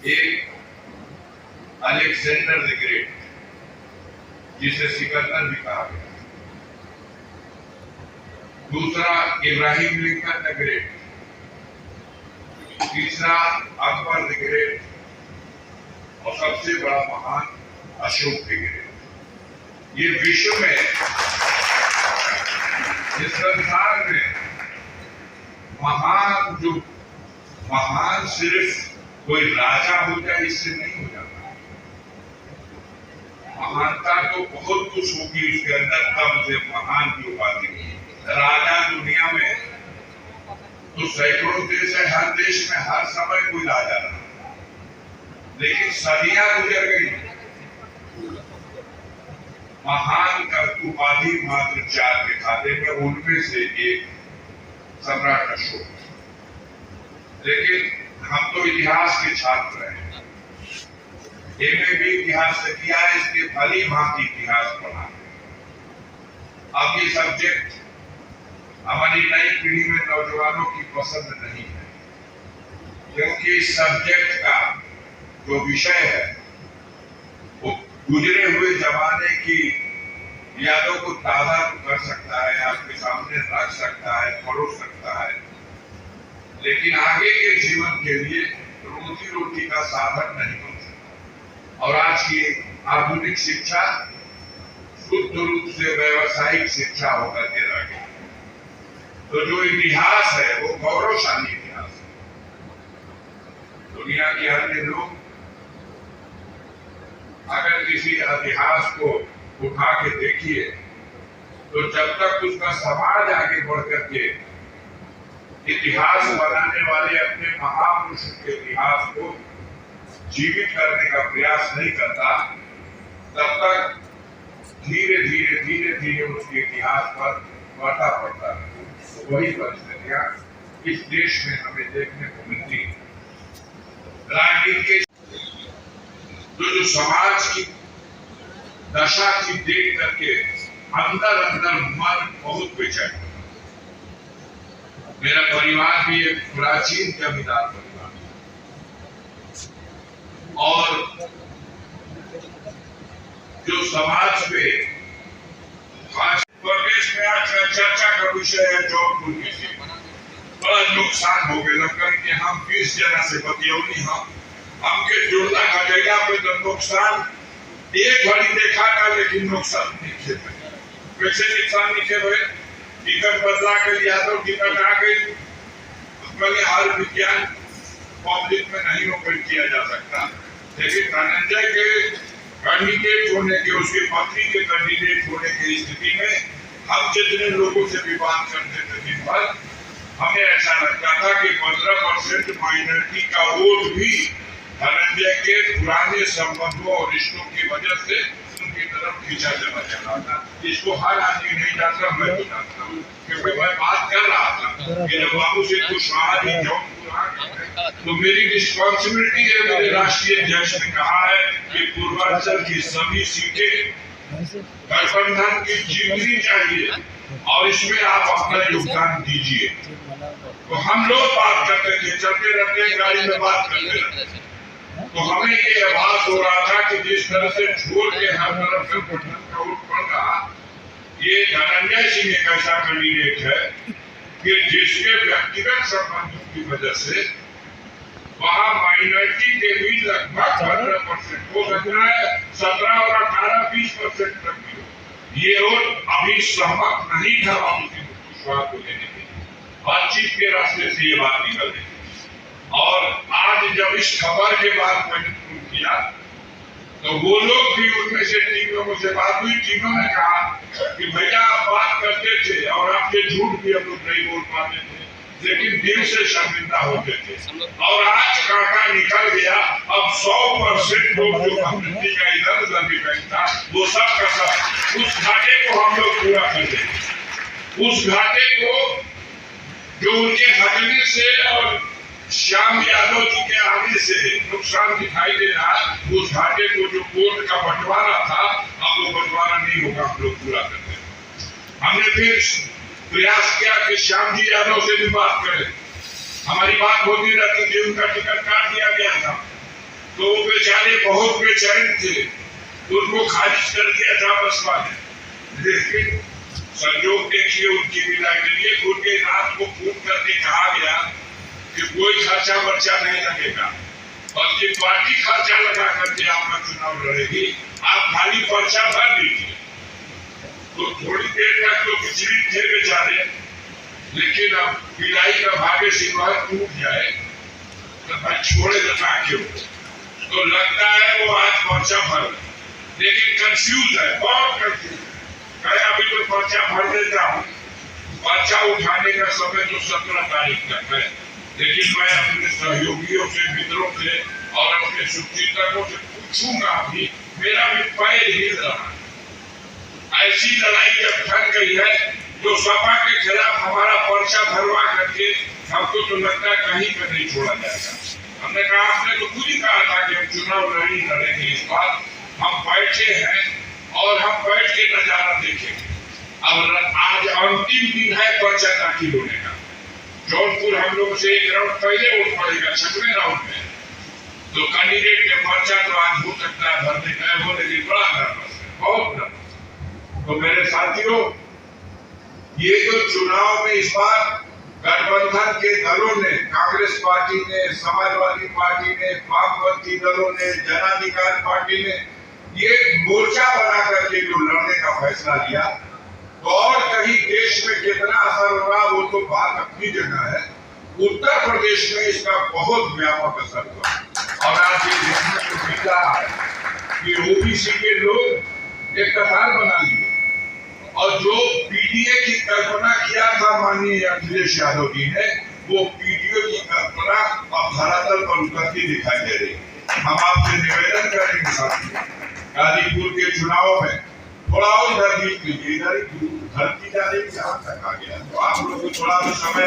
एक Alexander the great, जिसे सिकंदर भी कहा गया, दूसरा इब्राहिम लिंकन द ग्रेट, तीसरा अकबर द ग्रेट और सबसे बड़ा महान अशोक द ग्रेट। ये विश्व में, इस संसार में महान सिर्फ कोई राजा हो जाए इससे नहीं हो जाता। महानता तो बहुत कुछ होगी उसके अंदर, तब उसे महान की उपाधि मिली। राजा दुनिया में तो सैकड़ों देश है, हर देश में हर समय कोई राजा रहा, लेकिन सदियां गुजर गई, महान का उपाधि मात्र 4 दिखाते हैं, उनमें से एक सम्राट अशोक। लेकिन हम तो इतिहास के छात्र हैं, एमए भी इतिहास से किया है, इसलिए भली भांति इतिहास पढ़ा। अब ये सब्जेक्ट हमारी नई पीढ़ी में नौजवानों की पसंद नहीं है, क्योंकि इस सब्जेक्ट का जो विषय है वो गुजरे हुए जमाने की यादों को ताजा कर सकता है, आपके सामने रख सकता है, परोस सकता है, लेकिन आगे के जीवन के लिए रोजी रोटी का साधन नहीं बन सकता। और आज की आधुनिक शिक्षा शुद्ध रूप से व्यवसायिक शिक्षा होकर के रह गई। तो जो इतिहास है वो गौरवशाली इतिहास है। दुनिया के अन्य लोग अगर किसी इतिहास को उठा के देखिए तो जब तक उसका समाज आगे बढ़ करके इतिहास बनाने वाले अपने महापुरुषों के इतिहास को जीवित करने का प्रयास नहीं करता, तब तक धीरे धीरे उसके इतिहास पर बाधा पड़ता है। तो वही परिस्थितियां इस देश में हमें देखने को मिलती है। राजनीति के जो समाज की दशा की देख करके अंदर मन बहुत बेचैन। मेरा परिवार भी एक प्राचीन जमींदार परिवार और जो समाज में आज प्रदेश में आज चर्चा का विषय है जौनपुर के लिए बड़ा नुकसान हो गया। कि हम 20 जना से बतियौनी हमके जुड़ना घटेगा पे तो नुकसान एक घड़ी देखा था, लेकिन नुकसान नीचे कैसे नुकसान नीचे हुए। टिकट बदला के लिया तो टिकट आ गई, उसमें हर विज्ञान पब्लिक में नहीं ओपन किया जा सकता। लेकिन धनंजय के कैंडिडेट होने के, उसके पत्नी के कैंडिडेट होने की स्थिति में हम जितने लोगों से भी बात करते थे दिन भर, हमें ऐसा लगता था कि 15% माइनॉरिटी का वोट भी धनंजय के पुराने संबंधों और रिश्तों की वजह से उनकी तरफ खींचा जाना चाह था। इसको हर आदमी नहीं जानता, मैं तो जानता हूँ, क्योंकि मैं बात कर रहा था कि जब बाबू से कुशवाहा जी जौनपुर आ गए तो मेरी रिस्पॉन्सिबिलिटी है, मेरे राष्ट्रीय अध्यक्ष ने कहा है कि पूर्वांचल की सभी सीटें गठबंधन की जीतनी चाहिए और इसमें आप अपना योगदान दीजिए। तो हम लोग बात करते थे, चलते रहते गाड़ी में बात करते रहते, तो हमें ये आभास हो रहा था कि जिस तरह से छोड़ के हर तरफ से गठबंधन का वोट पड़ रहा, ये धनंजय सिंह एक ऐसा कैंडिडेट है कि जिसके व्यक्तिगत संबंधों की वजह से वहाँ माइनॉरिटी के भी लगभग 15% हो सकता है, 17 और 18-20% तक भी। ये वोट अभी सहमत नहीं था बाबू सिंह कुशवाहा को देने के लिए, बातचीत के रास्ते से ये बात निकल गई। और आज जब इस खबर के बाद मैंने फोन किया तो वो लोग भी, उनमें से 3 लोगों से बात हुई, तीनों ने कहा कि भैया आप बात करते थे और आपके झूठ भी हम लोग नहीं बोल पाते थे, लेकिन दिल से शर्मिंदा होते थे। और आज कांटा निकल गया, अब 100% लोग जो कम्युनिटी का इधर उधर भी था वो सब का सब उस घाटे को हम लोग पूरा कर देंगे। उस घाटे को जो उनके हटने से और श्याम यादव जी के आने से नुकसान दिखाई दे रहा, उस घाटे को जो कोर्ट का बंटवारा था, अब वो बंटवारा नहीं होगा, हम लोग पूरा करते हैं। हमने फिर प्रयास किया कि श्याम जी यादव से भी बात करें, हमारी बात होती रहती थी, उनका टिकट काट दिया गया था, तो वो बेचारे बहुत बेचैन थे, उनको खारिज कर दिया था बसपा ने। लेकिन संयोग देखिए उनकी विदा के लिए उनके रात को फोन करके कहा गया कि कोई खर्चा बर्चा नहीं लगेगा, बल्कि पार्टी खर्चा लगा करके आपका चुनाव लड़ेगी, आप खाली पर्चा भर दीजिए। तो थोड़ी देर तक तो विचलित थे बेचारे, लेकिन अब विदाई का भाग्य सिंह टूट जाए तो मैं छोड़े लगा क्यों, तो लगता है वो आज पर्चा भर, लेकिन कंफ्यूज है, बहुत कंफ्यूज है। अभी तो पर्चा भर देता हूँ, पर्चा उठाने का समय तो 17 तारीख तक है, लेकिन मैं अपने सहयोगियों से, मित्रों से और अपने शुभचिंतकों से पूछूंगा भी, मेरा भी पैर हिल रहा है। ऐसी लड़ाई जब थक गई है तो सपा के खिलाफ हमारा पर्चा भरवा करके हमको तो लगता है कहीं पर नहीं छोड़ा जाएगा। हमने कहा, आपने तो खुद ही कहा था कि हम चुनाव नहीं लड़ेंगे इस बार, हम बैठे हैं और हम बैठ के नजारा देखेंगे। अब आज अंतिम दिन है पर्चा दाखिल होने का। जौनपुर हम लोग से एक राउंड पहले वोट पड़ेगा, 6वें राउंड में, तो कैंडिडेट के पर्चा तो आज हो सकता है भरने का हो, लेकिन बड़ा नर्वस है, बहुत नर्वस। तो मेरे साथियों, ये जो चुनाव में इस बार गठबंधन के दलों ने, कांग्रेस पार्टी ने, समाजवादी पार्टी ने, वामपंथी दलों ने, जन अधिकार पार्टी ने ये मोर्चा बना करके जो लड़ने का फैसला लिया, तो और कहीं देश में कितना असर होगा वो तो बात अपनी जगह है। उत्तर प्रदेश में इसका बहुत व्यापक असर हुआ और आज ये देखने को मिल रहा है कि ओबीसी के लोग एक कतार बना लिए और जो पीडीए की कल्पना किया था माननीय अखिलेश यादव जी ने, वो पीडीए की कल्पना अब धरातल पर उतरती दिखाई दे रही। हम आपसे निवेदन करेंगे साथियों, गाजीपुर के चुनाव में थोड़ा और इधर जीत लीजिए, इधर धरती जाने की जहां तक आ गया, तो आप लोग को थोड़ा भी समय